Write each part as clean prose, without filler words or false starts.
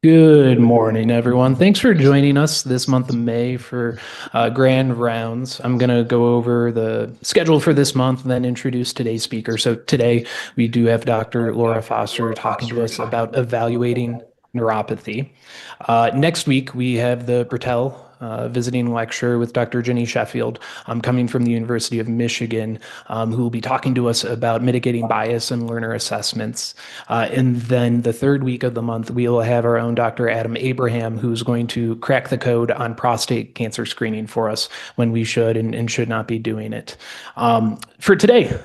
Good morning, everyone. Thanks for joining us this month of May for Grand Rounds. I'm going to go over the schedule for this month and then introduce today's speaker. So today we do have Dr. Laura Foster talking to us about evaluating neuropathy. Next week we have the Bertel visiting lecture with Dr. Jenny Sheffield, coming from the University of Michigan, who will be talking to us about mitigating bias in learner assessments. And then the third week of the month, we will have our own Dr. Adam Abraham, who's going to crack the code on prostate cancer screening for us when we should and should not be doing it. For today,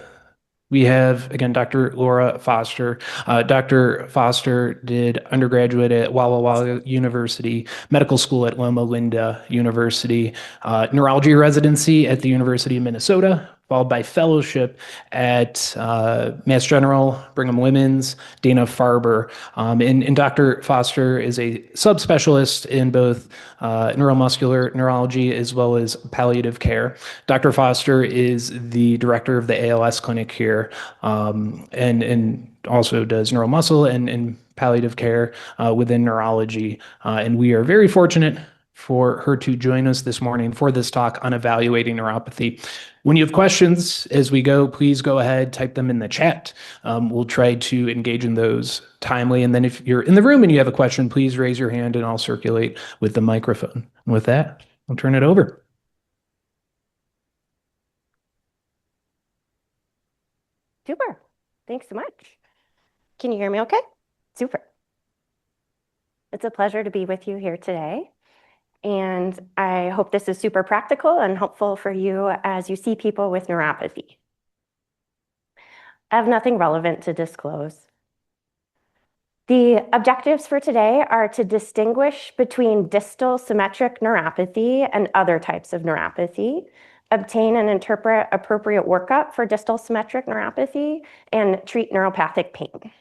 we have, again, Dr. Laura Foster. Dr. Foster did undergraduate at Walla Walla University, medical school at Loma Linda University, neurology residency at the University of Minnesota, followed by fellowship at Mass General, Brigham Women's, Dana-Farber. And Dr. Foster is a subspecialist in both neuromuscular neurology as well as palliative care. Dr. Foster is the director of the ALS clinic here, and also does neuromuscle and palliative care within neurology. And we are very fortunate for her to join us this morning for this talk on evaluating neuropathy. When you have questions as we go, please go ahead, type them in the chat. We'll try to engage in those timely. And then if you're in the room and you have a question, please raise your hand and I'll circulate with the microphone. And with that, I'll turn it over. Super. Thanks so much. Can you hear me okay? Super. It's a pleasure to be with you here today. And I hope this is super practical and helpful for you as you see people with neuropathy. I have nothing relevant to disclose. The objectives for today are to distinguish between distal symmetric neuropathy and other types of neuropathy, obtain and interpret appropriate workup for distal symmetric neuropathy, and treat neuropathic pain.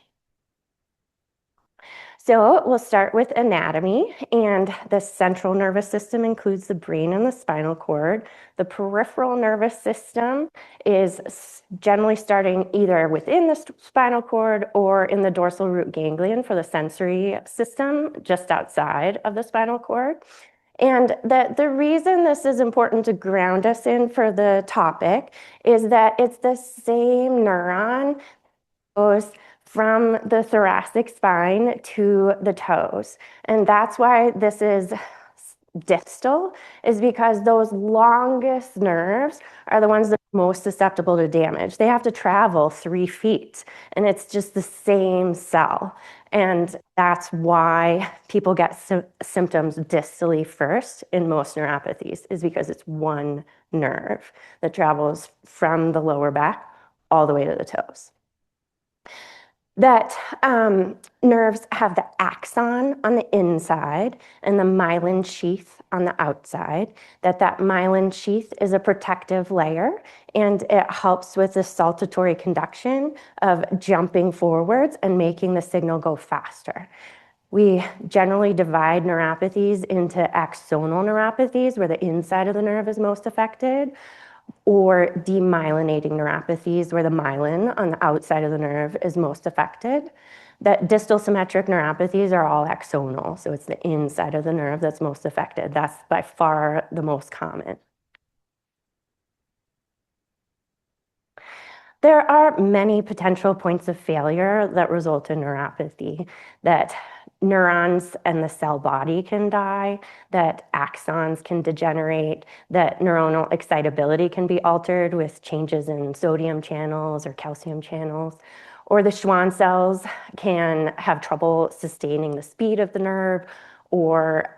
So we'll start with anatomy, and the central nervous system includes the brain and the spinal cord. The peripheral nervous system is generally starting either within the spinal cord or in the dorsal root ganglion for the sensory system, just outside of the spinal cord. And the reason this is important to ground us in for the topic is that it's the same neuron that goes from the thoracic spine to the toes. And that's why this is distal, is because those longest nerves are the ones that are most susceptible to damage. They have to travel 3 feet, and it's just the same cell. And that's why people get symptoms distally first in most neuropathies, is because it's one nerve that travels from the lower back all the way to the toes. That nerves have the axon on the inside and the myelin sheath on the outside, that myelin sheath is a protective layer, and it helps with the saltatory conduction of jumping forwards and making the signal go faster. We generally divide neuropathies into axonal neuropathies, where the inside of the nerve is most affected, or demyelinating neuropathies, where the myelin on the outside of the nerve is most affected. That distal symmetric neuropathies are all axonal, so it's the inside of the nerve that's most affected. That's by far the most common. There are many potential points of failure that result in neuropathy, that neurons and the cell body can die, that axons can degenerate, that neuronal excitability can be altered with changes in sodium channels or calcium channels, or the Schwann cells can have trouble sustaining the speed of the nerve, or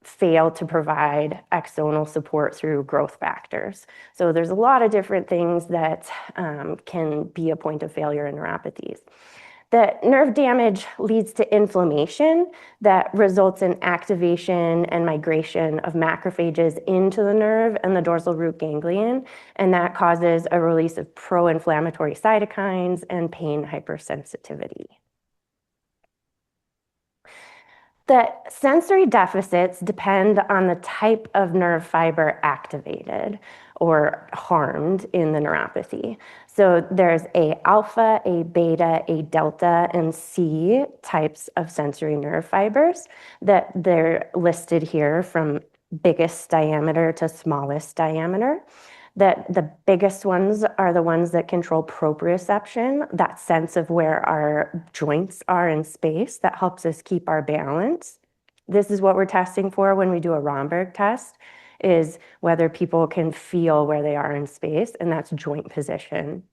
fail to provide axonal support through growth factors. So there's a lot of different things that can be a point of failure in neuropathies. The nerve damage leads to inflammation that results in activation and migration of macrophages into the nerve and the dorsal root ganglion, and that causes a release of pro-inflammatory cytokines and pain hypersensitivity. The sensory deficits depend on the type of nerve fiber activated or harmed in the neuropathy. So there's A alpha, A beta, A delta, and C types of sensory nerve fibers that they're listed here from biggest diameter to smallest diameter. That the biggest ones are the ones that control proprioception, that sense of where our joints are in space that helps us keep our balance. This is what we're testing for when we do a Romberg test, is whether people can feel where they are in space, and that's joint position.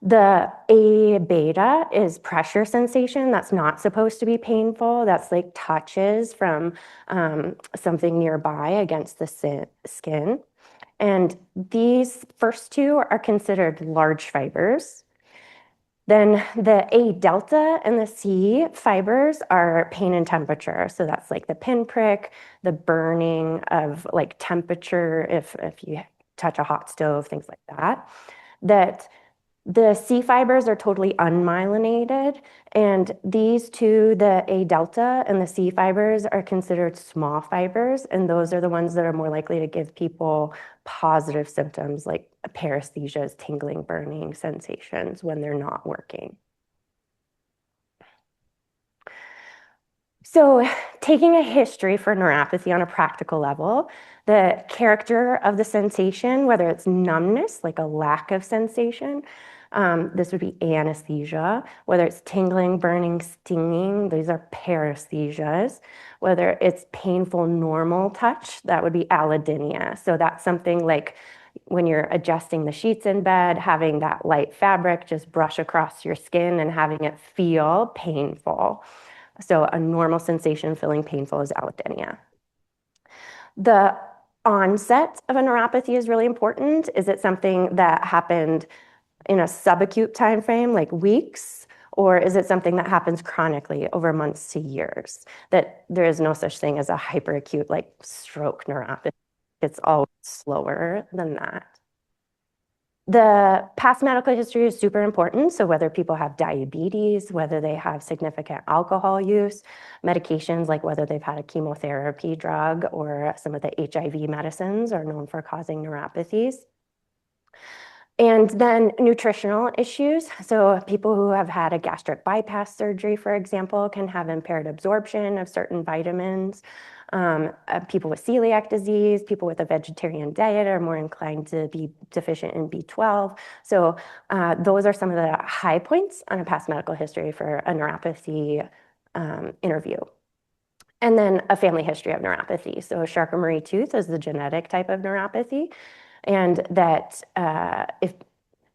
The A beta is pressure sensation. That's not supposed to be painful. That's like touches from something nearby against the skin. And these first two are considered large fibers. Then the A delta and the C fibers are pain and temperature. So that's like the pinprick, the burning of like temperature if you touch a hot stove, things like that. That the C fibers are totally unmyelinated, and these two, the A delta and the C fibers, are considered small fibers, and those are the ones that are more likely to give people positive symptoms like paresthesias, tingling, burning sensations when they're not working. So, taking a history for neuropathy on a practical level, the character of the sensation, whether it's numbness, like a lack of sensation, this would be anesthesia. Whether it's tingling, burning, stinging, these are paresthesias. Whether it's painful, normal touch, that would be allodynia. So that's something like when you're adjusting the sheets in bed, having that light fabric just brush across your skin and having it feel painful. So a normal sensation feeling painful is allodynia. The onset of a neuropathy is really important. Is it something that happened in a subacute time frame, like weeks, or is it something that happens chronically over months to years? That there is no such thing as a hyperacute, like stroke neuropathy. It's always slower than that. The past medical history is super important. So whether people have diabetes, whether they have significant alcohol use, medications like whether they've had a chemotherapy drug or some of the HIV medicines are known for causing neuropathies. And then nutritional issues. So people who have had a gastric bypass surgery, for example, can have impaired absorption of certain vitamins. People with celiac disease, people with a vegetarian diet are more inclined to be deficient in B12. So those are some of the high points on a past medical history for a neuropathy interview. And then a family history of neuropathy. So Charcot-Marie-Tooth is the genetic type of neuropathy. And that if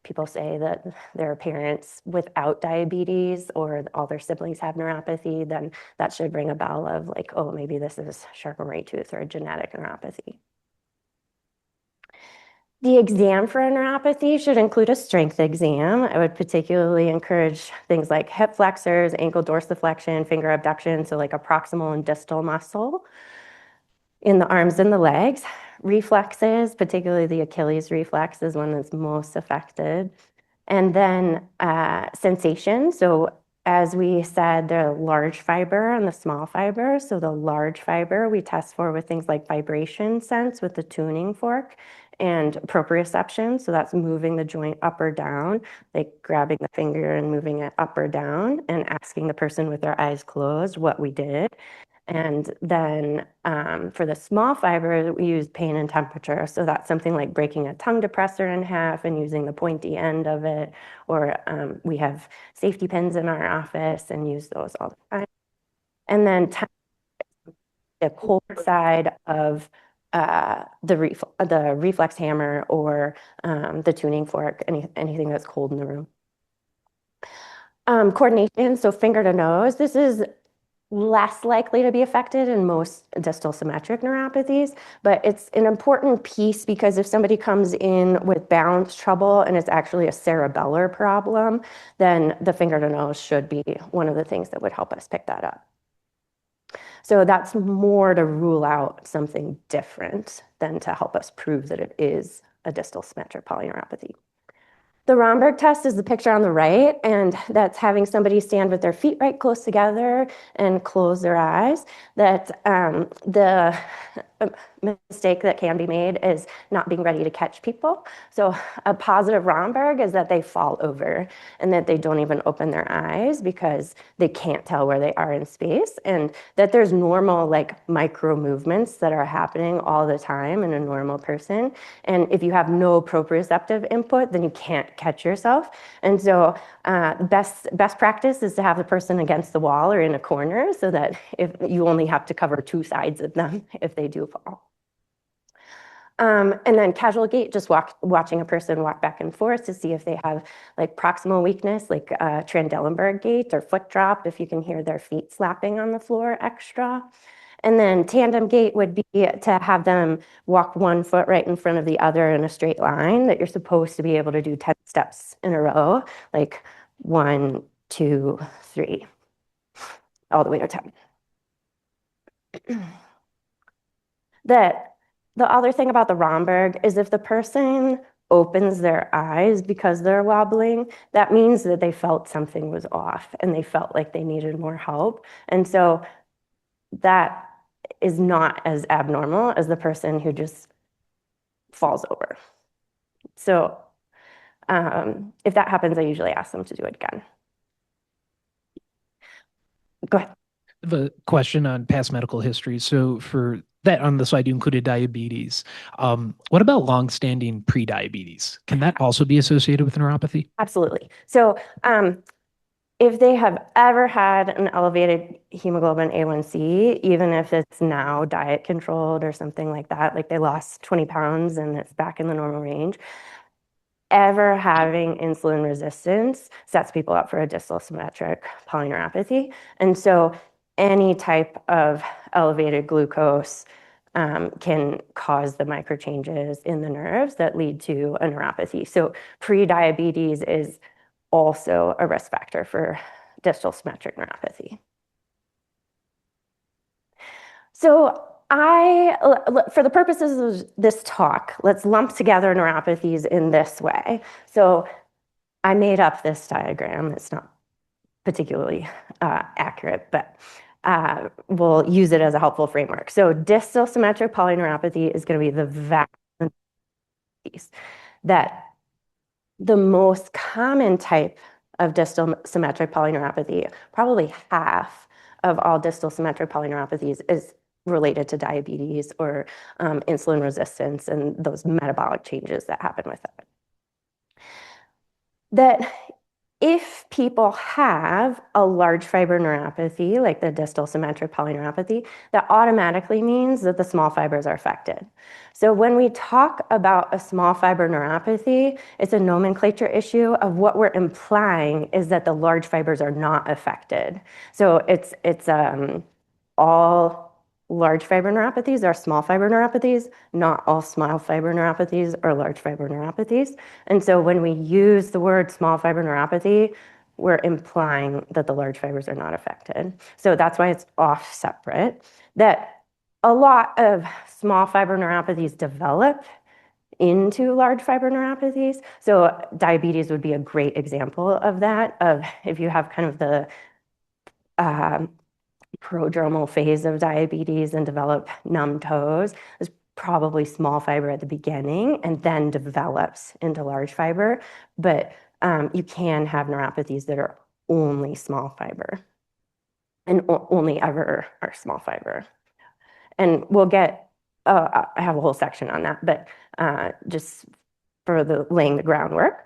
people say that their parents without diabetes or all their siblings have neuropathy, then that should ring a bell of like, oh, maybe this is Charcot-Marie-Tooth or a genetic neuropathy. The exam for a neuropathy should include a strength exam. I would particularly encourage things like hip flexors, ankle dorsiflexion, finger abduction, so like a proximal and distal muscle in the arms and the legs. Reflexes, particularly the Achilles reflex, is one that's most affected. And then sensation. So as we said, the large fiber and the small fiber. So the large fiber we test for with things like vibration sense with the tuning fork and proprioception. So that's moving the joint up or down, like grabbing the finger and moving it up or down and asking the person with their eyes closed what we did. And then for the small fiber, we use pain and temperature. So that's something like breaking a tongue depressor in half and using the pointy end of it. Or we have safety pins in our office and use those all the time. And then the cold side of the reflex hammer or the tuning fork, anything that's cold in the room. Coordination, so finger to nose. This is less likely to be affected in most distal symmetric neuropathies, but it's an important piece because if somebody comes in with balance trouble and it's actually a cerebellar problem, then the finger to nose should be one of the things that would help us pick that up. So that's more to rule out something different than to help us prove that it is a distal symmetric polyneuropathy. The Romberg test is the picture on the right, and that's having somebody stand with their feet right close together and close their eyes. That the mistake that can be made is not being ready to catch people. So a positive Romberg is that they fall over and that they don't even open their eyes because they can't tell where they are in space, and that there's normal like micro movements that are happening all the time in a normal person. And if you have no proprioceptive input, then you can't catch yourself. And so best practice is to have the person against the wall or in a corner so that if you only have to cover two sides of them if they do fall. And then casual gait, just watching a person walk back and forth to see if they have like proximal weakness, like Trendelenburg gait or foot drop, if you can hear their feet slapping on the floor extra. And then tandem gait would be to have them walk one foot right in front of the other in a straight line, that you're supposed to be able to do 10 steps in a row, like 1, 2, 3, all the way to 10. The other thing about the Romberg is if the person opens their eyes because they're wobbling, that means that they felt something was off and they felt like they needed more help. And so that is not as abnormal as the person who just falls over. So if that happens, I usually ask them to do it again. Go ahead. I have a question on past medical history. So for that on the slide, you included diabetes. What about longstanding pre-diabetes? Can that also be associated with neuropathy? Absolutely. So if they have ever had an elevated hemoglobin A1C, even if it's now diet controlled or something like that, like they lost 20 pounds and it's back in the normal range, ever having insulin resistance sets people up for a distal symmetric polyneuropathy. And so any type of elevated glucose can cause the micro changes in the nerves that lead to a neuropathy. So pre-diabetes is also a risk factor for distal symmetric neuropathy. So for the purposes of this talk, let's lump together neuropathies in this way. So I made up this diagram. It's not particularly accurate, but we'll use it as a helpful framework. So distal symmetric polyneuropathy is going to be the vast piece that the most common type of distal symmetric polyneuropathy, probably half of all distal symmetric polyneuropathies, is related to diabetes or insulin resistance and those metabolic changes that happen with it. That if people have a large fiber neuropathy, like the distal symmetric polyneuropathy, that automatically means that the small fibers are affected. So when we talk about a small fiber neuropathy, it's a nomenclature issue of what we're implying is that the large fibers are not affected. So it's all large fiber neuropathies are small fiber neuropathies, not all small fiber neuropathies are large fiber neuropathies. And so when we use the word small fiber neuropathy, we're implying that the large fibers are not affected. So that's why it's off separate. That a lot of small fiber neuropathies develop into large fiber neuropathies. So diabetes would be a great example of that, of if you have kind of the prodromal phase of diabetes and develop numb toes. There's probably small fiber at the beginning and then develops into large fiber, but you can have neuropathies that are only small fiber and only ever are small fiber. And we'll get, I have a whole section on that, but just for laying the groundwork.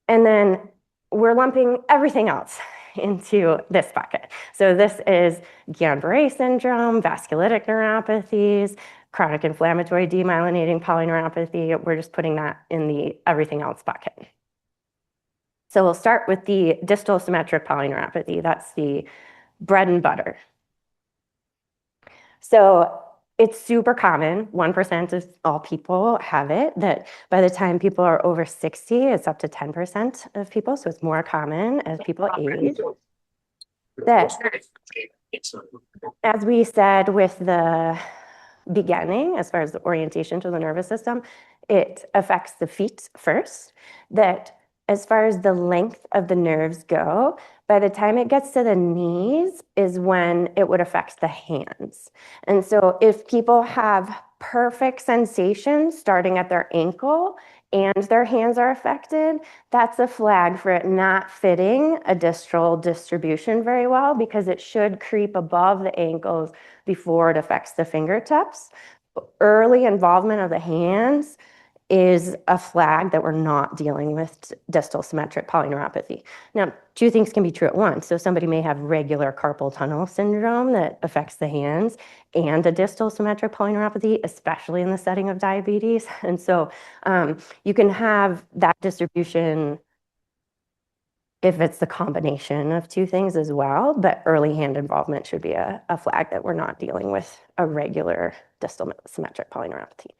And then we're lumping everything else into this bucket. So this is Guillain-Barré syndrome, vasculitic neuropathies, chronic inflammatory demyelinating polyneuropathy. We're just putting that in the everything else bucket. So we'll start with the distal symmetric polyneuropathy. That's the bread and butter. So it's super common. 1% of all people have it. That by the time people are over 60, it's up to 10% of people. So it's more common as people age. That, as we said with the beginning, as far as the orientation to the nervous system, it affects the feet first. That as far as the length of the nerves go, by the time it gets to the knees is when it would affect the hands. And so if people have perfect sensation starting at their ankle and their hands are affected, that's a flag for it not fitting a distal distribution very well, because it should creep above the ankles before it affects the fingertips. Early involvement of the hands is a flag that we're not dealing with distal symmetric polyneuropathy. Now, two things can be true at once. So somebody may have regular carpal tunnel syndrome that affects the hands and a distal symmetric polyneuropathy, especially in the setting of diabetes. And so you can have that distribution if it's the combination of two things as well, but early hand involvement should be a flag that we're not dealing with a regular distal symmetric polyneuropathy.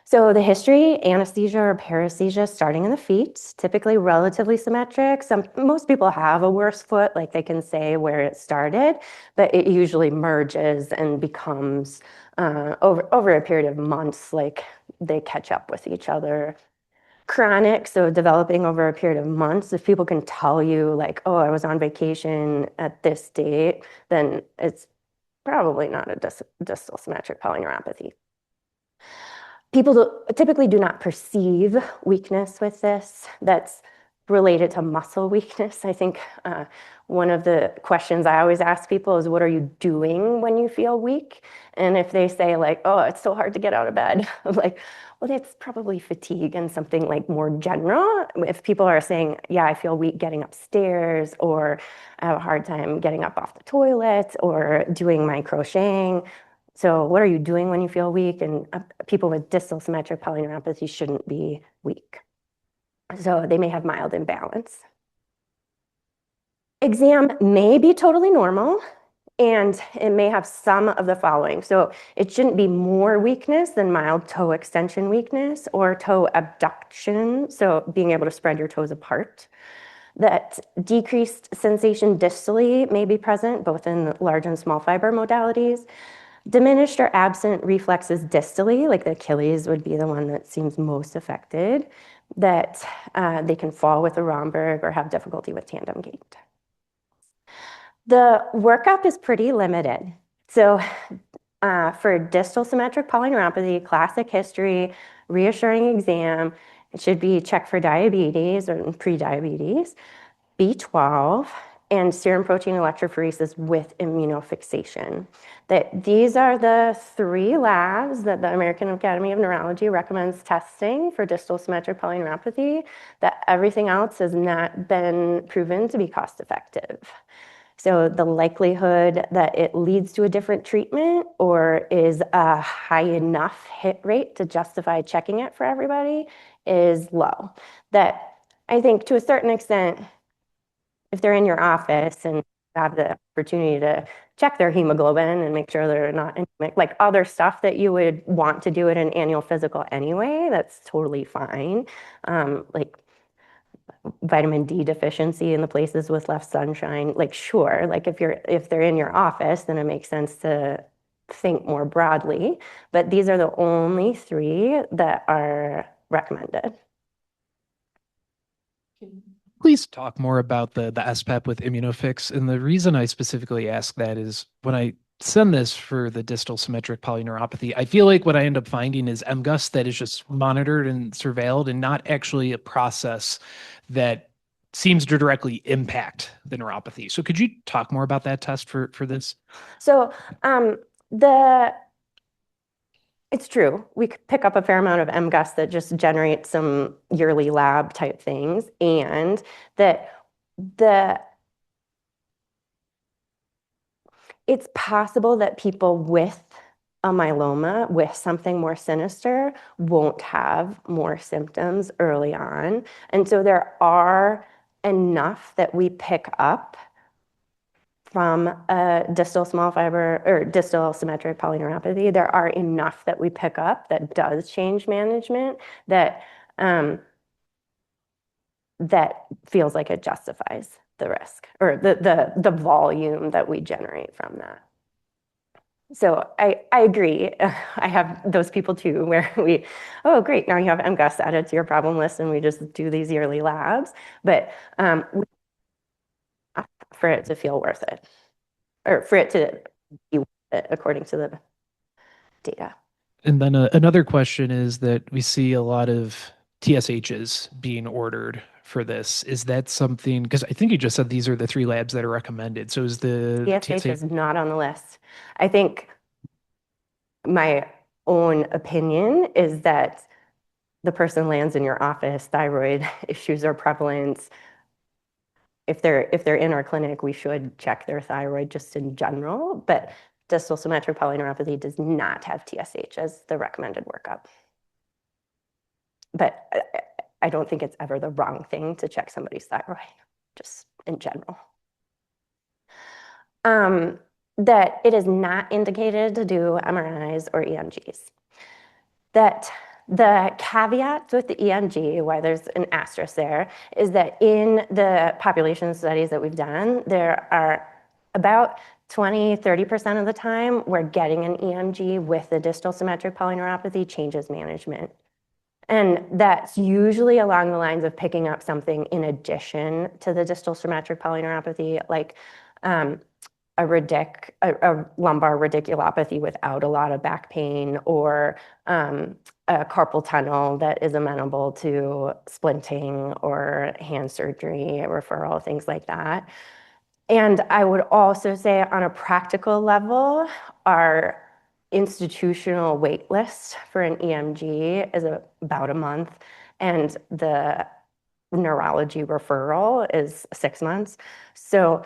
So the history, anesthesia or paresthesia starting in the feet, typically relatively symmetric. Most people have a worse foot, like they can say where it started, but it usually merges and becomes over a period of months, like they catch up with each other. Chronic, so developing over a period of months. If people can tell you like, oh, I was on vacation at this date, then it's probably not a distal symmetric polyneuropathy. People typically do not perceive weakness with this. That's related to muscle weakness. I think one of the questions I always ask people is, what are you doing when you feel weak? And if they say like, oh, it's so hard to get out of bed, I'm like, well, that's probably fatigue and something like more general. If people are saying, yeah, I feel weak getting upstairs, or I have a hard time getting up off the toilet, or doing my crocheting. So what are you doing when you feel weak? And people with distal symmetric polyneuropathy shouldn't be weak. So they may have mild imbalance. Exam may be totally normal, and it may have some of the following. So it shouldn't be more weakness than mild toe extension weakness or toe abduction, so being able to spread your toes apart. That decreased sensation distally may be present, both in large and small fiber modalities. Diminished or absent reflexes distally, like the Achilles would be the one that seems most affected, that they can fall with a Romberg or have difficulty with tandem gait. The workup is pretty limited. So for distal symmetric polyneuropathy, classic history, reassuring exam, it should be checked for diabetes or pre-diabetes, B12, and serum protein electrophoresis with immunofixation. That these are the three labs that the American Academy of Neurology recommends testing for distal symmetric polyneuropathy, that everything else has not been proven to be cost effective. So the likelihood that it leads to a different treatment or is a high enough hit rate to justify checking it for everybody is low. That I think to a certain extent, if they're in your office and have the opportunity to check their hemoglobin and make sure they're not anemic, like other stuff that you would want to do at an annual physical anyway, that's totally fine. Like vitamin D deficiency in the places with less sunshine, like sure, like if they're in your office, then it makes sense to think more broadly. But these are the only three that are recommended. Please talk more about the SPEP with Immunofix. And the reason I specifically ask that is when I send this for the distal symmetric polyneuropathy, I feel like what I end up finding is MGUS that is just monitored and surveilled and not actually a process that seems to directly impact the neuropathy. So could you talk more about that test for this? So it's true. We could pick up a fair amount of MGUS that just generates some yearly lab type things, and that it's possible that people with a myeloma with something more sinister won't have more symptoms early on. And so there are enough that we pick up from a distal small fiber or distal symmetric polyneuropathy. There are enough that we pick up that does change management that that feels like it justifies the risk or the volume that we generate from that. So I agree. I have those people too, where oh, great, now you have MGUS added to your problem list, and we just do these yearly labs. But for it to feel worth it, or for it to be worth it, according to the data. And then another question is that we see a lot of TSHs being ordered for this. Is that something, because I think you just said these are the three labs that are recommended. So is the TSH TSH, is not on the list. I think my own opinion is that the person lands in your office, thyroid issues are prevalent. If they're in our clinic, we should check their thyroid just in general, but distal symmetric polyneuropathy does not have TSH as the recommended workup. But I don't think it's ever the wrong thing to check somebody's thyroid, just in general. That it is not indicated to do MRIs or EMGs. That the caveat with the EMG, why there's an asterisk there, is that in the population studies that we've done, there are about 20–30% of the time we're getting an EMG with the distal symmetric polyneuropathy changes management. And that's usually along the lines of picking up something in addition to the distal symmetric polyneuropathy, like a lumbar radiculopathy without a lot of back pain, or a carpal tunnel that is amenable to splinting or hand surgery, referral, things like that. And I would also say on a practical level, our institutional wait list for an EMG is about a month, and the neurology referral is 6 months. So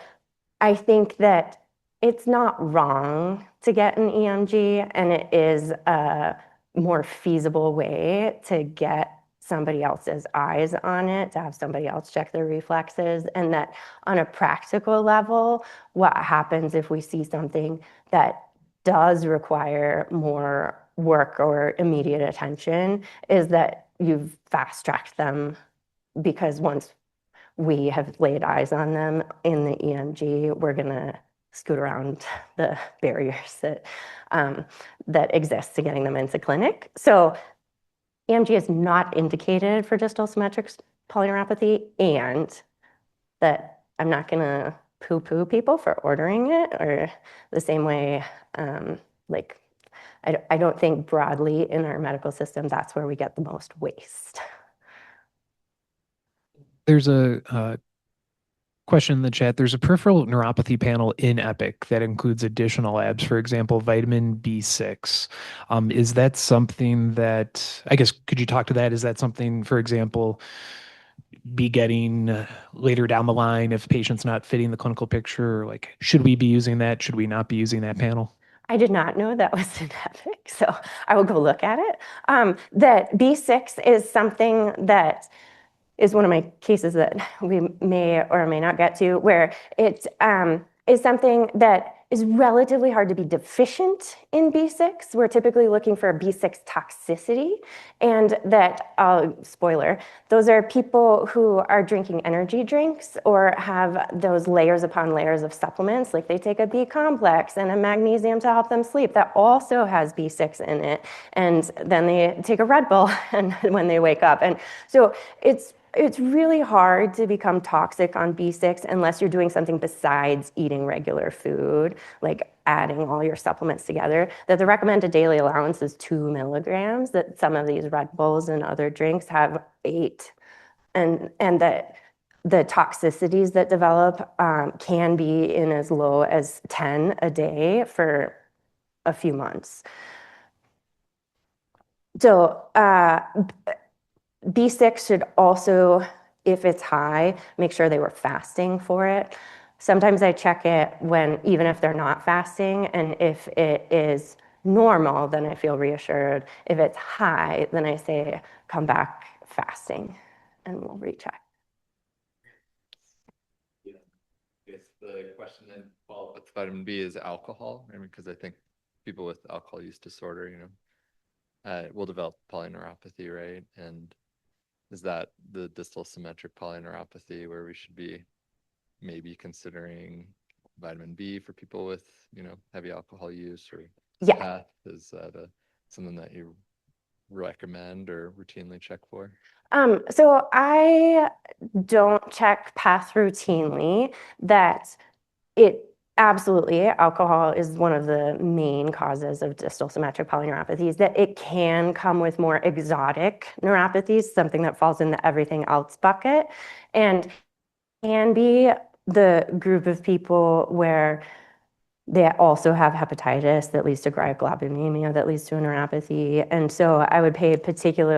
I think that it's not wrong to get an EMG, and it is a more feasible way to get somebody else's eyes on it, to have somebody else check their reflexes, and that on a practical level, what happens if we see something that does require more work or immediate attention is that you've fast-tracked them, because once we have laid eyes on them in the EMG, we're going to scoot around the barriers that exist to getting them into clinic. So EMG is not indicated for distal symmetric polyneuropathy, and that I'm not going to poo-poo people for ordering it, or the same way, like, I don't think broadly in our medical system that's where we get the most waste. there's a question in the chat. There's a peripheral neuropathy panel in Epic that includes additional labs, for example, vitamin B6. Is that something that, I guess, could you talk to that? Is that something, for example, be getting later down the line if patient's not fitting the clinical picture? Like, should we be using that? Should we not be using that panel? I did not know that was in Epic, so I will go look at it. That B6 is something that is one of my cases that we may or may not get to, where it is something that is relatively hard to be deficient in B6. We're typically looking for a B6 toxicity, and that, spoiler, those are people who are drinking energy drinks or have those layers upon layers of supplements, like they take a B complex and a magnesium to help them sleep that also has B6 in it, and then they take a Red Bull and when they wake up. And so it's really hard to become toxic on B6 unless you're doing something besides eating regular food, like adding all your supplements together. That the recommended daily allowance is 2 milligrams, that some of these Red Bulls and other drinks have 8. And that the toxicities that develop can be in as low as 10 a day for a few months. So B6 should also, if it's high, make sure they were fasting for it. Sometimes I check it when, even if they're not fasting, and if it is normal, then I feel reassured. If it's high, then I say, come back fasting, and we'll recheck. Yeah. I guess the question then follow up with vitamin B is alcohol. I mean, because I think people with alcohol use disorder, will develop polyneuropathy, right? And is that the distal symmetric polyneuropathy where we should be maybe considering vitamin B for people with, heavy alcohol use, or Yeah. path? Is that something that you recommend or routinely check for? So I don't check path routinely. That it absolutely, alcohol is one of the main causes of distal symmetric polyneuropathies, that it can come with more exotic neuropathies, something that falls in the everything else bucket, and can be the group of people where they also have hepatitis that leads to cryoglobulinemia that leads to a neuropathy. And so I would pay particular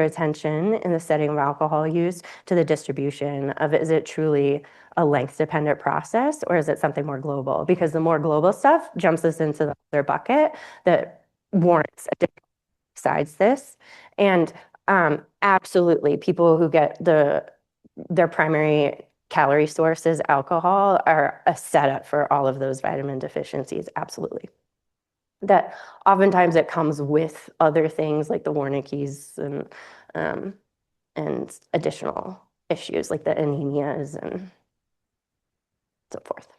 attention in the setting of alcohol use to the distribution of, is it truly a length dependent process, or is it something more global? Because the more global stuff jumps us into the other bucket that warrants a different besides this. And absolutely, people who get their primary calorie source is alcohol are a setup for all of those vitamin deficiencies. Absolutely. That oftentimes it comes with other things like the Wernicke's and additional issues like the anemias and so forth.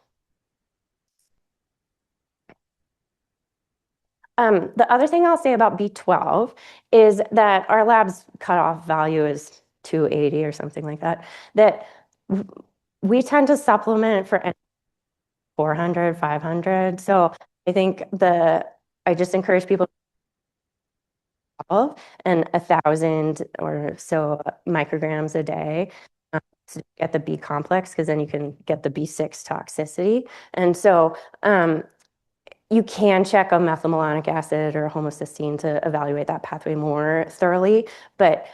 The other thing I'll say about B12 is that our lab's cutoff value is 280 or something like that, that we tend to supplement for 400, 500. So I think I just encourage people and 1,000 or so micrograms a day to get the B complex, because then you can get the B6 toxicity. And so you can check a methylmalonic acid or homocysteine to evaluate that pathway more thoroughly, but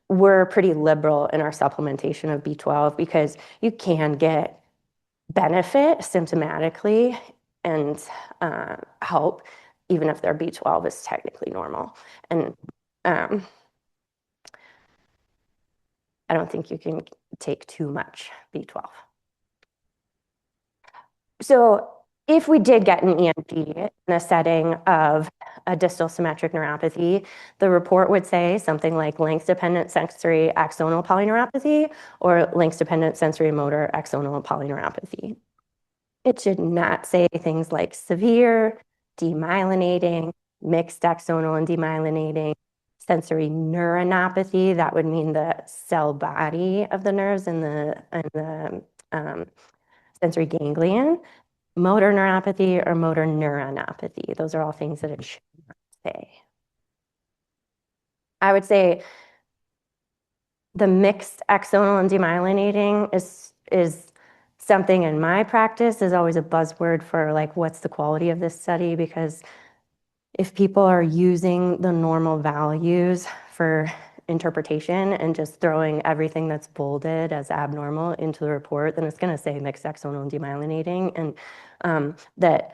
we're pretty liberal in our supplementation of B12 because you can get benefit symptomatically and help even if their B12 is technically normal. And I don't think you can take too much B12. So if we did get an EMG in a setting of a distal symmetric neuropathy, the report would say something like length-dependent sensory axonal polyneuropathy or length-dependent sensory motor axonal polyneuropathy. It should not say things like severe, demyelinating, mixed axonal and demyelinating, sensory neuronopathy. That would mean the cell body of the nerves and the sensory ganglion, motor neuropathy or motor neuronopathy. Those are all things that it should not say. I would say the mixed axonal and demyelinating is something in my practice is always a buzzword for like, what's the quality of this study? Because if people are using the normal values for interpretation and just throwing everything that's bolded as abnormal into the report, then it's going to say mixed axonal and demyelinating. And that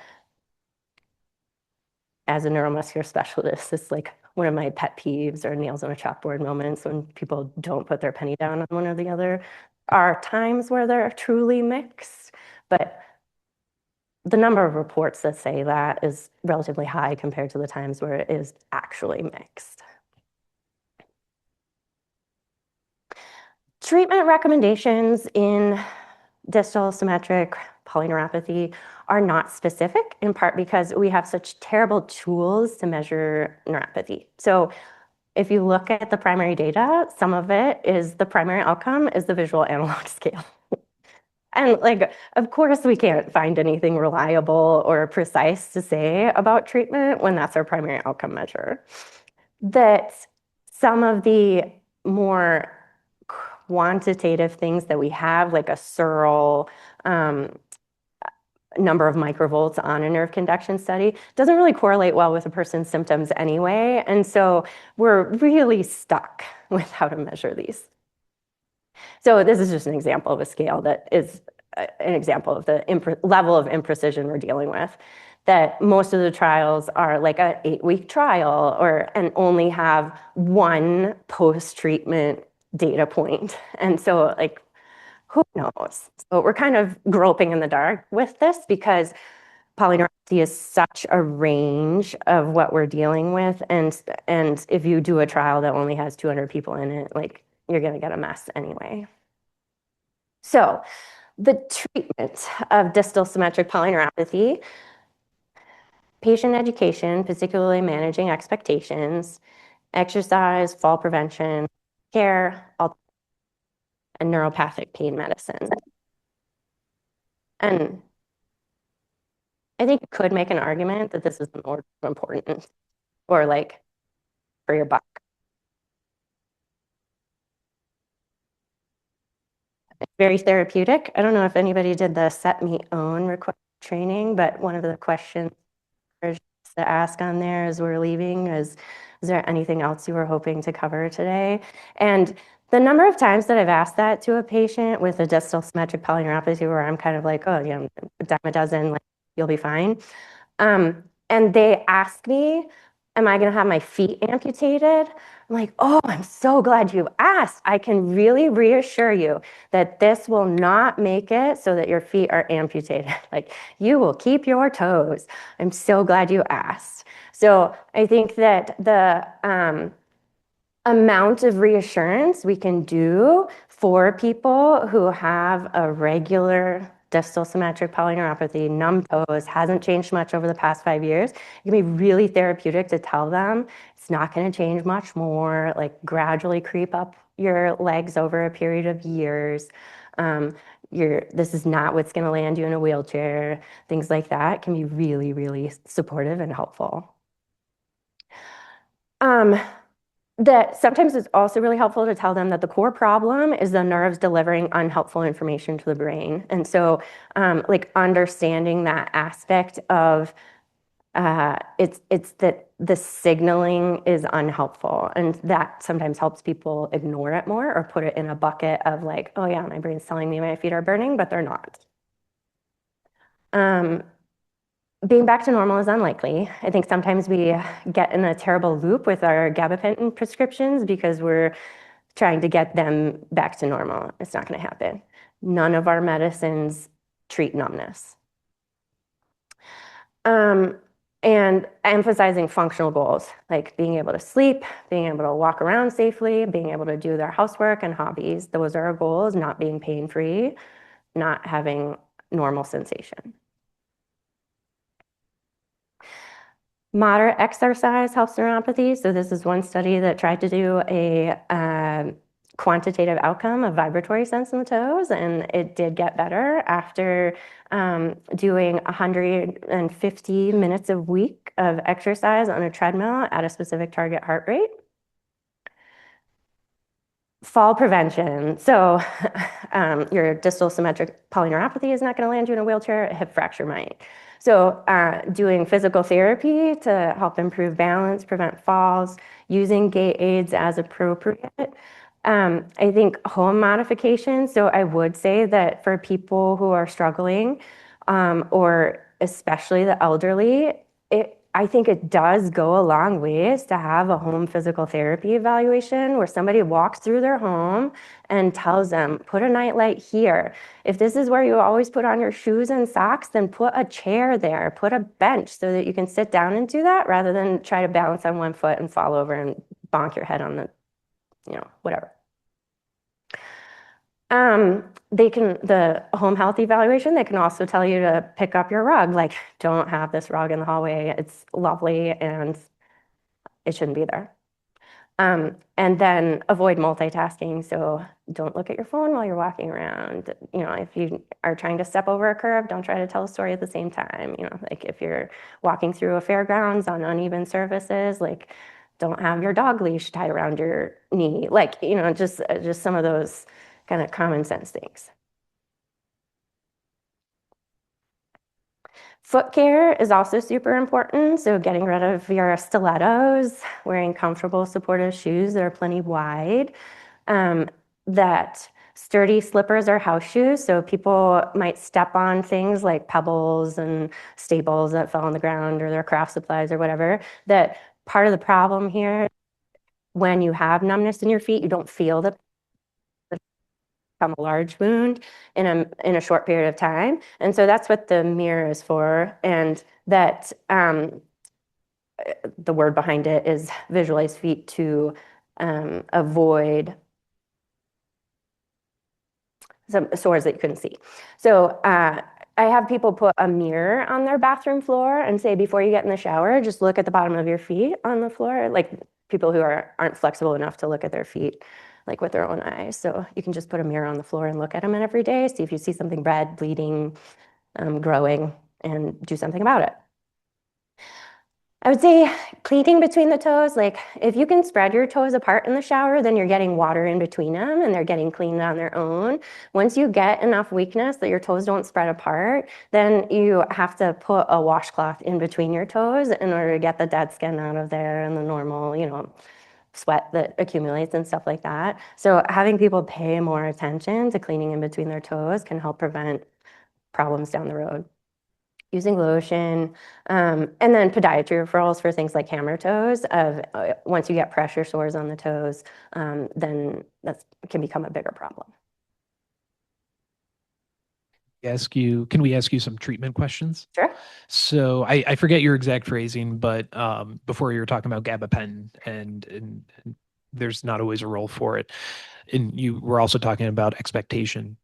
as a neuromuscular specialist, it's like one of my pet peeves or nails on a chalkboard moments when people don't put their penny down on one or the other. Are times where they're truly mixed, but the number of reports that say that is relatively high compared to the times where it is actually mixed. Treatment recommendations in distal symmetric polyneuropathy are not specific, in part because we have such terrible tools to measure neuropathy. So if you look at the primary data, some of it is the primary outcome is the visual analog scale. And like, of course, we can't find anything reliable or precise to say about treatment when that's our primary outcome measure. That some of the more quantitative things that we have, like a Searle number of microvolts on a nerve conduction study, doesn't really correlate well with a person's symptoms anyway. And so we're really stuck with how to measure these. So this is just an example of a scale that is an example of the level of imprecision we're dealing with. That most of the trials are like an 8-week trial and only have one post-treatment data point. And so like, who knows? So we're kind of groping in the dark with this because polyneuropathy is such a range of what we're dealing with. And if you do a trial that only has 200 people in it, like you're gonna get a mess anyway. So The treatment of distal symmetric polyneuropathy, patient education, particularly managing expectations, exercise, fall prevention, care, and neuropathic pain medicine. And I think you could make an argument that this is more important or like for your buck. It's very therapeutic. I don't know if anybody did the set me own request training, but one of the questions to ask on there as we're leaving is there anything else you were hoping to cover today? And the number of times that I've asked that to a patient with a distal symmetric polyneuropathy where I'm kind of like, oh, you know, a dime a dozen, like, you'll be fine. And they ask me, am I going to have my feet amputated? I'm like, oh, I'm so glad you asked. I can really reassure you that this will not make it so that your feet are amputated. Like, you will keep your toes. I'm so glad you asked. So I think that the amount of reassurance we can do for people who have a regular distal symmetric polyneuropathy, numb toes, hasn't changed much over the past 5 years. It can be really therapeutic to tell them it's not going to change much more, like gradually creep up your legs over a period of years. This is not what's going to land you in a wheelchair. Things like that can be really, really supportive and helpful. That sometimes it's also really helpful to tell them that the core problem is the nerves delivering unhelpful information to the brain. And so like understanding that aspect of it's that the signaling is unhelpful, and that sometimes helps people ignore it more or put it in a bucket of like, oh yeah, my brain's telling me my feet are burning, but they're not. Being back to normal is unlikely. I think sometimes we get in a terrible loop with our gabapentin prescriptions because we're trying to get them back to normal. It's not going to happen. None of our medicines treat numbness. And emphasizing functional goals, like being able to sleep, being able to walk around safely, being able to do their housework and hobbies. Those are our goals, not being pain-free, not having normal sensation. Moderate exercise helps neuropathy. So this is one study that tried to do a quantitative outcome of vibratory sense in the toes, and it did get better after doing 150 minutes a week of exercise on a treadmill at a specific target heart rate. Fall prevention. So your distal symmetric polyneuropathy is not going to land you in a wheelchair. A hip fracture might. So doing physical therapy to help improve balance, prevent falls, using gait aids as appropriate. I think home modification. So I would say that for people who are struggling, or especially the elderly, I think it does go a long ways to have a home physical therapy evaluation where somebody walks through their home and tells them, put a nightlight here. If this is where you always put on your shoes and socks, then put a chair there, put a bench so that you can sit down and do that rather than try to balance on one foot and fall over and bonk your head on the, whatever. The home health evaluation, they can also tell you to pick up your rug. Like, don't have this rug in the hallway. It's lovely and it shouldn't be there. And then avoid multitasking. So don't look at your phone while you're walking around. If you are trying to step over a curb, don't try to tell a story at the same time. Like if you're walking through a fairgrounds on uneven surfaces, like don't have your dog leash tied around your knee. Like, just some of those kind of common sense things. Foot care is also super important. So getting rid of your stilettos, wearing comfortable supportive shoes that are plenty wide, that sturdy slippers or house shoes. So people might step on things like pebbles and staples that fell on the ground or their craft supplies or whatever. That part of the problem here, when you have numbness in your feet, you don't feel the become a large wound in a short period of time. And so that's what the mirror is for. And that the word behind it is visualize feet to avoid some sores that you couldn't see. So I have people put a mirror on their bathroom floor and say, before you get in the shower, just look at the bottom of your feet on the floor, like people who aren't flexible enough to look at their feet like with their own eyes. So you can just put a mirror on the floor and look at them every day, see if you see something red, bleeding, growing, and do something about it. I would say cleaning between the toes, like if you can spread your toes apart in the shower, then you're getting water in between them and they're getting cleaned on their own. Once you get enough weakness that your toes don't spread apart, then you have to put a washcloth in between your toes in order to get the dead skin out of there and the normal, sweat that accumulates and stuff like that. So having people pay more attention to cleaning in between their toes can help prevent problems down the road. Using lotion, and then podiatry referrals for things like hammer toes. Once you get pressure sores on the toes, then that can become a bigger problem. Can we ask you some treatment questions? Sure. So I forget your exact phrasing, but before you were talking about gabapentin and there's not always a role for it. And you were also talking about expectation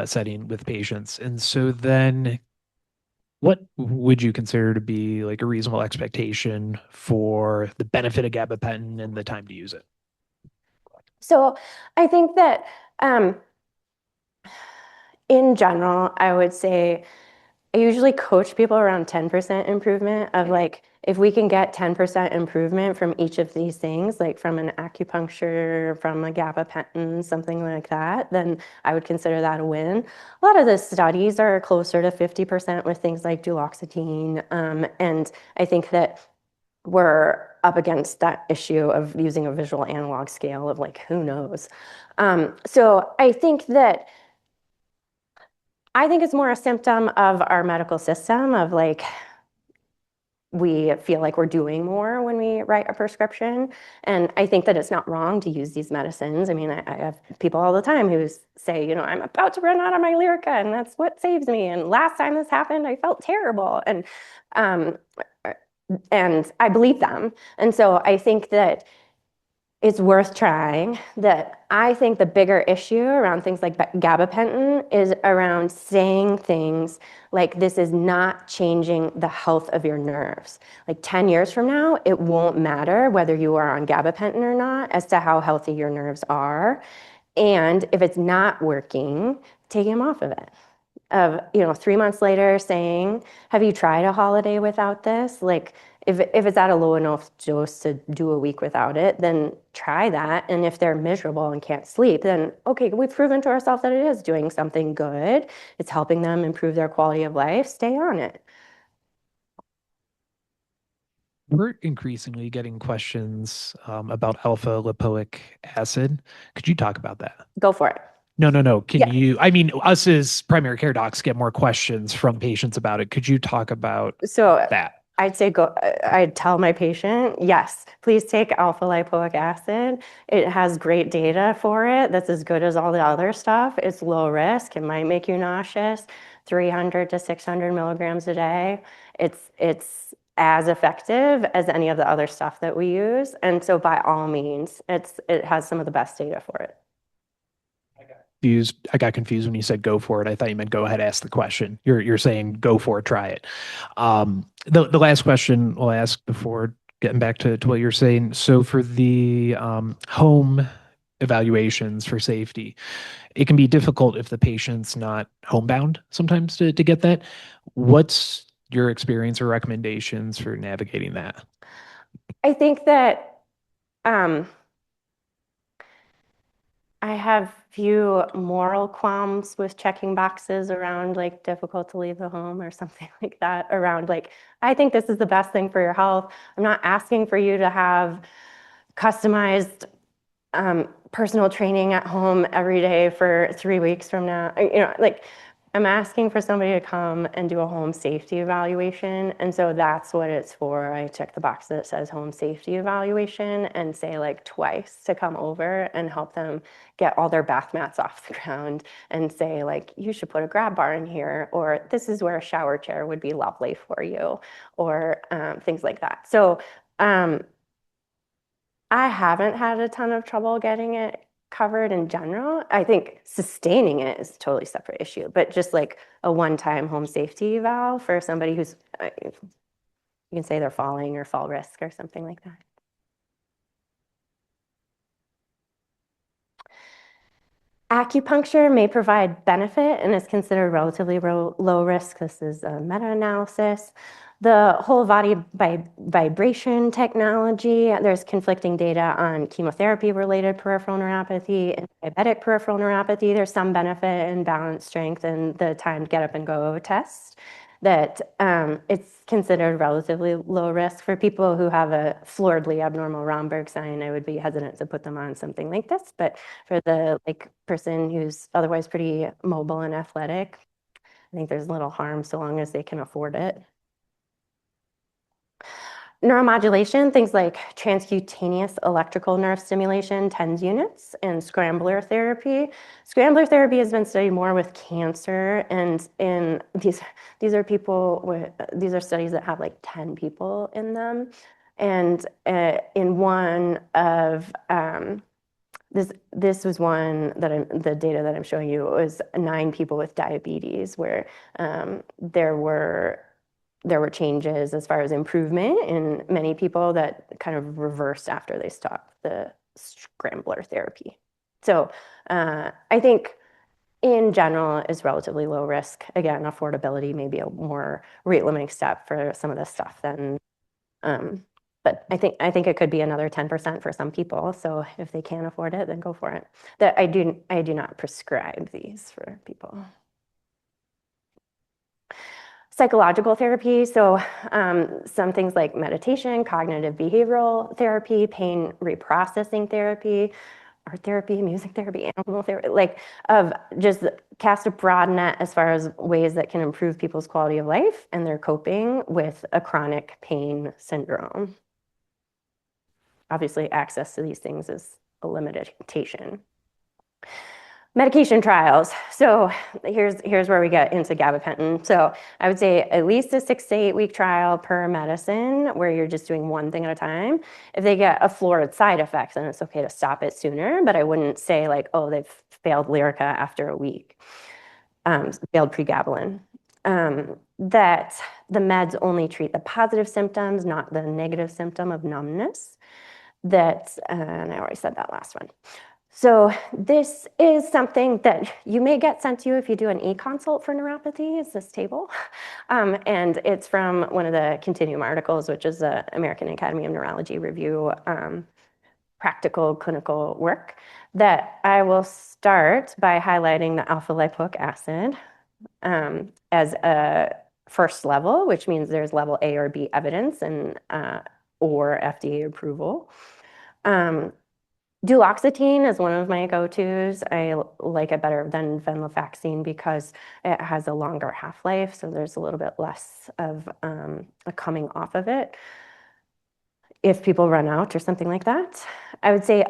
setting with patients. And so then what would you consider to be like a reasonable expectation for the benefit of gabapentin and the time to use it? So I think that in general, I would say I usually coach people around 10% improvement of like, if we can get 10% improvement from each of these things, like from an acupuncture, from a gabapentin, something like that, then I would consider that a win. A lot of the studies are closer to 50% with things like duloxetine. And I think that we're up against that issue of using a visual analog scale of like, who knows? So I think it's more a symptom of our medical system of like, we feel like we're doing more when we write a prescription. And I think that it's not wrong to use these medicines. I mean, I have people all the time who say, I'm about to run out of my Lyrica and that's what saves me. And last time this happened, I felt terrible. Um, and I believe them. And so I think that it's worth trying. That I think the bigger issue around things like gabapentin is around saying things like, this is not changing the health of your nerves. Like 10 years from now, it won't matter whether you are on gabapentin or not as to how healthy your nerves are. And if it's not working, take them off of it. 3 months later saying, have you tried a holiday without this? Like if it's at a low enough dose to do a week without it, then try that. And if they're miserable and can't sleep, then okay, we've proven to ourselves that it is doing something good. It's helping them improve their quality of life. Stay on it. We're increasingly getting questions about alpha lipoic acid. Could you talk about that? Go for it. No. Can Yeah. you, I mean, us as primary care docs get more questions from patients about it. Could you talk about So that? I'd tell my patient, yes, please take alpha lipoic acid. It has great data for it. That's as good as all the other stuff. It's low risk. It might make you nauseous. 300 to 600 milligrams a day. It's as effective as any of the other stuff that we use. And so by all means, it has some of the best data for it. I got confused when you said go for it. I thought you meant go ahead, ask the question. You're saying go for it, try it. The last question I'll ask before getting back to what you're saying. So for the home evaluations for safety, it can be difficult if the patient's not homebound sometimes to get that. What's your experience or recommendations for navigating that? I think that I have few moral qualms with checking boxes around like difficult to leave the home or something like that around like, I think this is the best thing for your health. I'm not asking for you to have customized personal training at home every day for 3 weeks from now. Like I'm asking for somebody to come and do a home safety evaluation. And so that's what it's for. I check the box that says home safety evaluation and say like twice to come over and help them get all their bath mats off the ground and say like, you should put a grab bar in here, or this is where a shower chair would be lovely for you, or things like that. So I haven't had a ton of trouble getting it covered in general. I think sustaining it is a totally separate issue, but just like a one-time home safety valve for somebody who's, you can say they're falling or fall risk or something like that. Acupuncture may provide benefit and is considered relatively low risk. This is a meta-analysis. The whole body vibration technology, there's conflicting data on chemotherapy-related peripheral neuropathy and diabetic peripheral neuropathy. There's some benefit in balance strength and the timed get up and go test that it's considered relatively low risk. For people who have a floridly abnormal Romberg sign, I would be hesitant to put them on something like this. But for the person who's otherwise pretty mobile and athletic, I think there's little harm so long as they can afford it. Neuromodulation, things like transcutaneous electrical nerve stimulation, TENS units, and scrambler therapy. Scrambler therapy has been studied more with cancer, and in these are people with these are studies that have like 10 people in them, and in one of this was one that the data that I'm showing you was 9 people with diabetes where there were changes as far as improvement in many people that kind of reversed after they stopped the scrambler therapy. So I think in general is relatively low risk. Again, affordability may be a more rate limiting step for some of this stuff than, but I think it could be another 10% for some people. So if they can't afford it, then go for it. That I do not prescribe these for people. Psychological therapy, so some things like meditation, cognitive behavioral therapy, pain reprocessing therapy, art therapy, music therapy, animal therapy, like just cast a broad net as far as ways that can improve people's quality of life and their coping with a chronic pain syndrome. Obviously, access to these things is a limitation. Medication trials. So here's where we get into gabapentin. So I would say at least a 6 to 8 week trial per medicine where you're just doing one thing at a time. If they get a florid side effect, then it's okay to stop it sooner. But I wouldn't say like, oh, they've failed Lyrica after a week, failed pregabalin. That the meds only treat the positive symptoms, not the negative symptom of numbness. That, and I already said that last one. So this is something that you may get sent to you if you do an e-consult for neuropathy, is this table. And it's from one of the Continuum articles, which is the American Academy of Neurology review, practical clinical work, that I will start by highlighting the alpha-lipoic acid as a first level, which means there's level A or B evidence and or FDA approval. Duloxetine is one of my go-tos. I like it better than venlafaxine because it has a longer half-life, so there's a little bit less of a coming off of it if people run out or something like that. I would say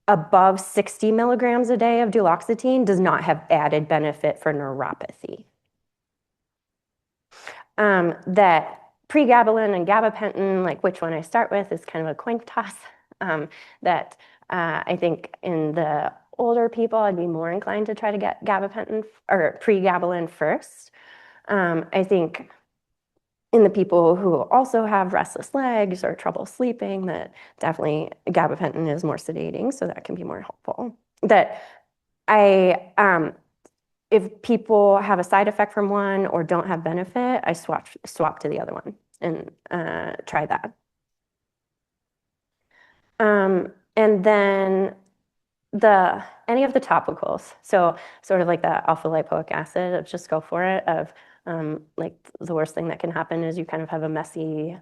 above 60 milligrams a day of duloxetine does not have added benefit for neuropathy. That pregabalin and gabapentin, like which one I start with, is kind of a coin toss. That I think in the older people, I'd be more inclined to try to get gabapentin or pregabalin first. I think in the people who also have restless legs or trouble sleeping, that definitely gabapentin is more sedating, so that can be more helpful. That if people have a side effect from one or don't have benefit, I swap to the other one and try that. And then any of the topicals, so sort of like the alpha-lipoic acid, just go for it. Like the worst thing that can happen is you kind of have a messy,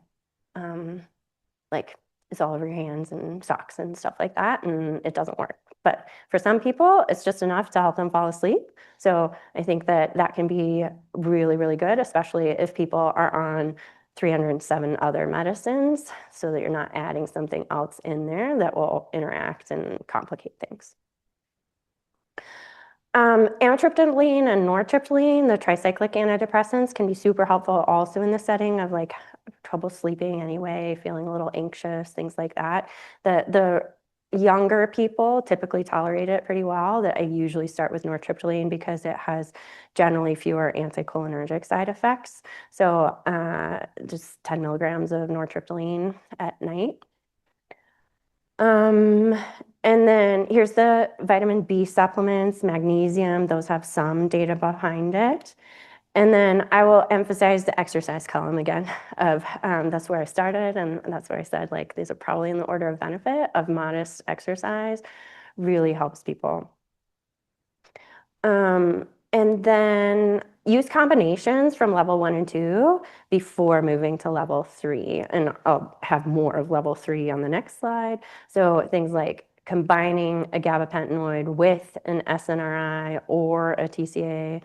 like it's all over your hands and socks and stuff like that, and it doesn't work. But for some people, it's just enough to help them fall asleep. So I think that can be really, really good, especially if people are on 307 other medicines, so that you're not adding something else in there that will interact and complicate things. Amitriptyline and nortriptyline, the tricyclic antidepressants, can be super helpful also in the setting of like trouble sleeping anyway, feeling a little anxious, things like that. The younger people typically tolerate it pretty well, that I usually start with nortriptyline because it has generally fewer anticholinergic side effects. So just 10 milligrams of nortriptyline at night. And then here's the vitamin B supplements, magnesium, those have some data behind it. And then I will emphasize the exercise column again of that's where I started, and that's where I said like these are probably in the order of benefit of modest exercise really helps people. And then use combinations from level 1 and 2 before moving to level 3. And I'll have more of level 3 on the next slide. So things like combining a gabapentinoid with an SNRI or a TCA.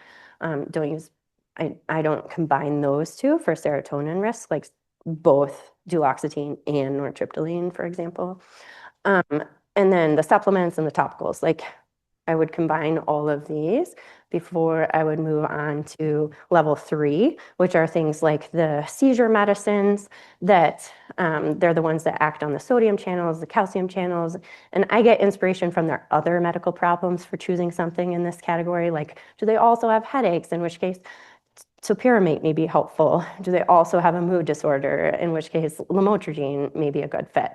I don't combine those two for serotonin risk, like both duloxetine and nortriptyline, for example. And then the supplements and the topicals, like I would combine all of these before I would move on to level 3, which are things like the seizure medicines that they're the ones that act on the sodium channels, the calcium channels. And I get inspiration from their other medical problems for choosing something in this category. Like, do they also have headaches? In which case, topiramate may be helpful. Do they also have a mood disorder? In which case, lamotrigine may be a good fit.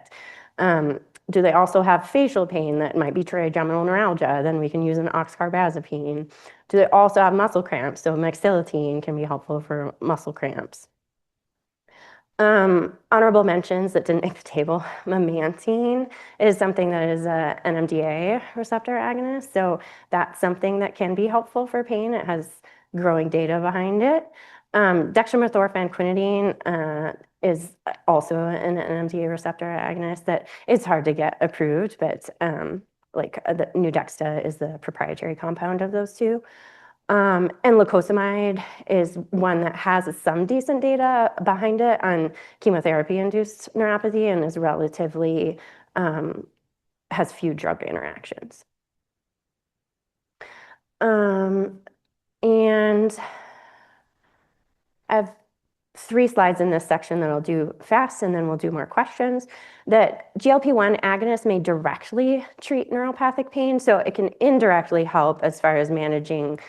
Do they also have facial pain that might be trigeminal neuralgia? Then we can use an oxcarbazepine. Do they also have muscle cramps? So mexilatine can be helpful for muscle cramps. Honorable mentions that didn't make the table. Memantine is something that is an NMDA receptor agonist. So that's something that can be helpful for pain. It has growing data behind it. Dextromethorphan quinidine is also an NMDA receptor agonist that it's hard to get approved, but the Nuedexta is the proprietary compound of those two. And lacosamide is one that has some decent data behind it on chemotherapy-induced neuropathy and is relatively, has few drug interactions. And I have 3 slides in this section that I'll do fast, and then we'll do more questions. That GLP-1 agonists may directly treat neuropathic pain, so it can indirectly help as far as managing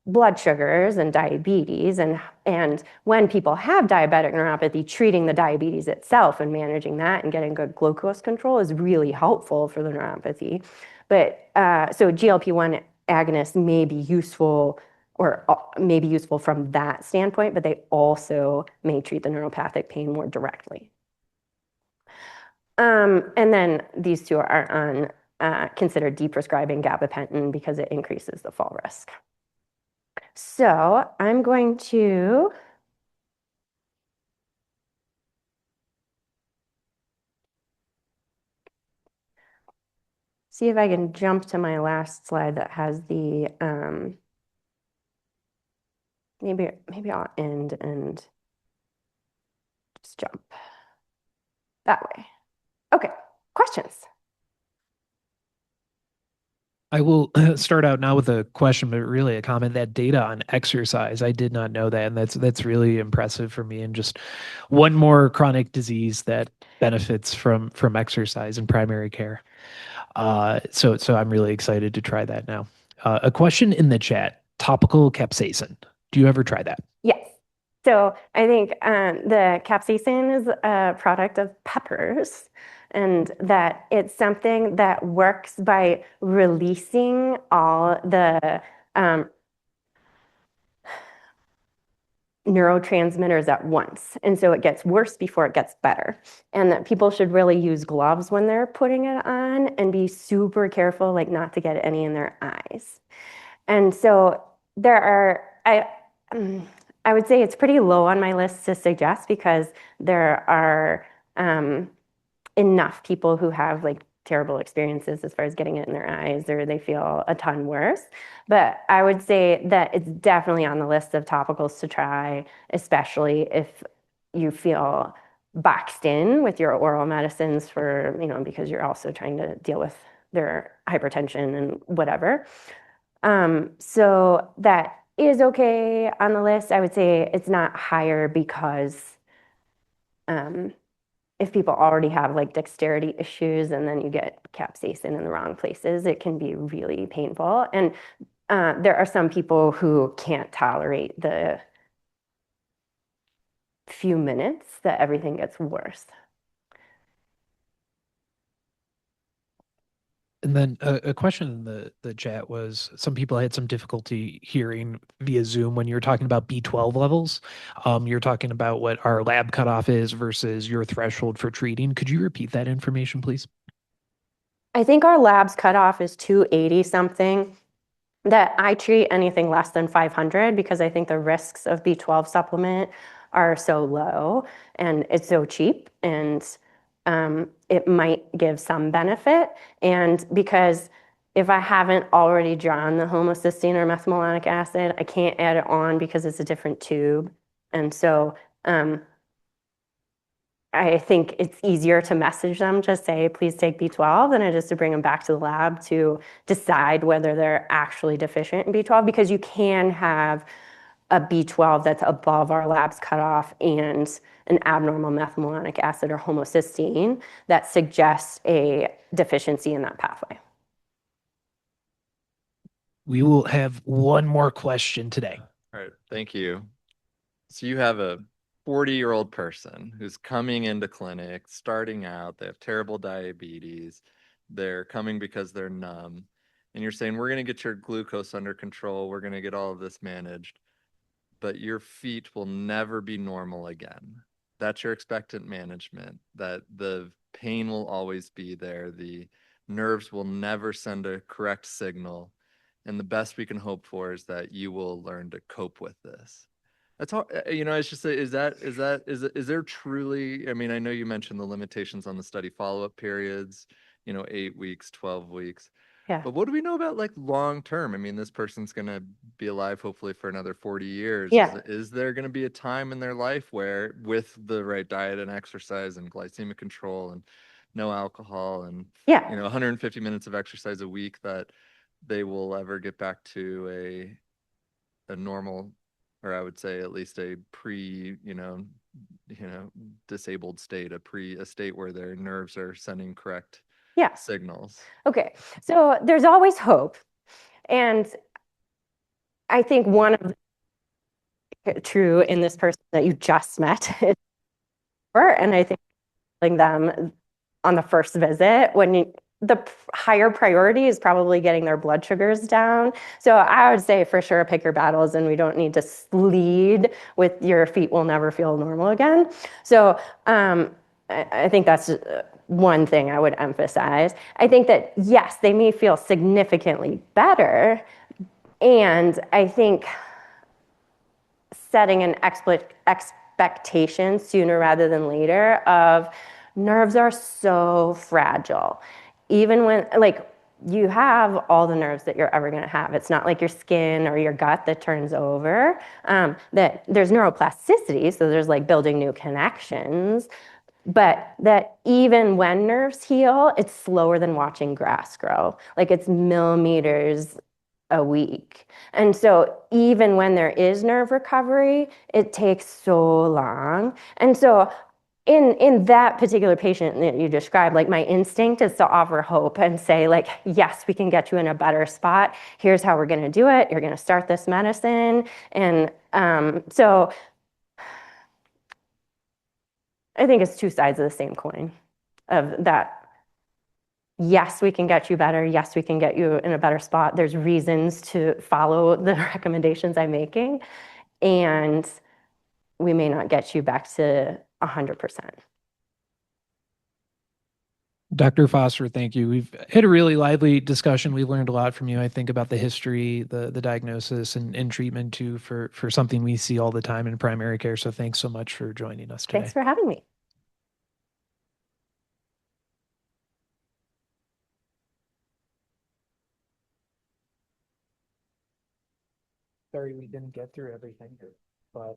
blood sugars and diabetes. And when people have diabetic neuropathy, treating the diabetes itself and managing that and getting good glucose control is really helpful for the neuropathy. But so GLP-1 agonists may be useful or may be useful from that standpoint, but they also may treat the neuropathic pain more directly. And then these two are on considered deprescribing gabapentin because it increases the fall risk. So I'm going to see if I can jump to my last slide that has the, maybe I'll end and just jump that way. Okay, questions? I will start out now with a question, but really a comment. That data on exercise, I did not know that, and that's really impressive for me. And just one more chronic disease that benefits from exercise in primary care. So I'm really excited to try that now. A question in the chat: topical capsaicin. Do you ever try that? Yes. So I think the capsaicin is a product of peppers, and that it's something that works by releasing all the neurotransmitters at once. And so it gets worse before it gets better. And that people should really use gloves when they're putting it on and be super careful, like not to get any in their eyes. And so there are, I would say it's pretty low on my list to suggest because there are enough people who have like terrible experiences as far as getting it in their eyes or they feel a ton worse. But I would say that it's definitely on the list of topicals to try, especially if you feel boxed in with your oral medicines for, because you're also trying to deal with their hypertension and whatever. So that is okay on the list. I would say it's not higher because if people already have like dexterity issues and then you get capsaicin in the wrong places, it can be really painful. And there are some people who can't tolerate the few minutes that everything gets worse. And then a question in the chat was some people had some difficulty hearing via Zoom when you're talking about B12 levels. You're talking about what our lab cutoff is versus your threshold for treating. Could you repeat that information, please? I think our lab's cutoff is 280 something. That I treat anything less than 500 because I think the risks of B12 supplement are so low and it's so cheap, and it might give some benefit. And because if I haven't already drawn the homocysteine or methylmalonic acid, I can't add it on because it's a different tube. And so I think it's easier to message them, just say, please take B12, than it is to bring them back to the lab to decide whether they're actually deficient in B12, because you can have a B12 that's above our lab's cutoff and an abnormal methylmalonic acid or homocysteine that suggests a deficiency in that pathway. We will have one more question today. All right, thank you. So you have a 40-year-old person who's coming into clinic, starting out, they have terrible diabetes, they're coming because they're numb, and you're saying, we're going to get your glucose under control, we're going to get all of this managed, but your feet will never be normal again. That's your expectant management, that the pain will always be there, the nerves will never send a correct signal, and the best we can hope for is that you will learn to cope with this. That's all, it's just, is there truly, I mean, I know you mentioned the limitations on the study follow-up periods, 8 weeks, 12 weeks. Yeah. But what do we know about like long term? I mean, this person's going to be alive hopefully for another 40 years. Yeah. Is there going to be a time in their life where, with the right diet and exercise and glycemic control and no alcohol and Yeah. 150 minutes of exercise a week, that they will ever get back to a normal, or I would say at least a pre, disabled state, a state where their nerves are sending correct Yeah. signals? Okay. So there's always hope. And I think one of the true in this person that you just met is, and I think them on the first visit, when the higher priority is probably getting their blood sugars down. So I would say for sure pick your battles, and we don't need to lead with your feet will never feel normal again. So I think that's one thing I would emphasize. I think that yes, they may feel significantly better, and I think setting an expectation sooner rather than later of nerves are so fragile. Even when, like, you have all the nerves that you're ever going to have. It's not like your skin or your gut that turns over. That there's neuroplasticity, so there's like building new connections, but that even when nerves heal, it's slower than watching grass grow. Like it's millimeters a week. And so even when there is nerve recovery, it takes so long. And so in that particular patient that you described, like my instinct is to offer hope and say, like, yes, we can get you in a better spot. Here's how we're going to do it. You're going to start this medicine. And so I think it's two sides of the same coin of that. Yes, we can get you better. Yes, we can get you in a better spot. There's reasons to follow the recommendations I'm making, and we may not get you back to 100%. Dr. Foster, thank you. We've had a really lively discussion. We've learned a lot from you, I think, about the history, the diagnosis, and treatment too for something we see all the time in primary care. So thanks so much for joining us today. Thanks for having me. Sorry we didn't get through everything, but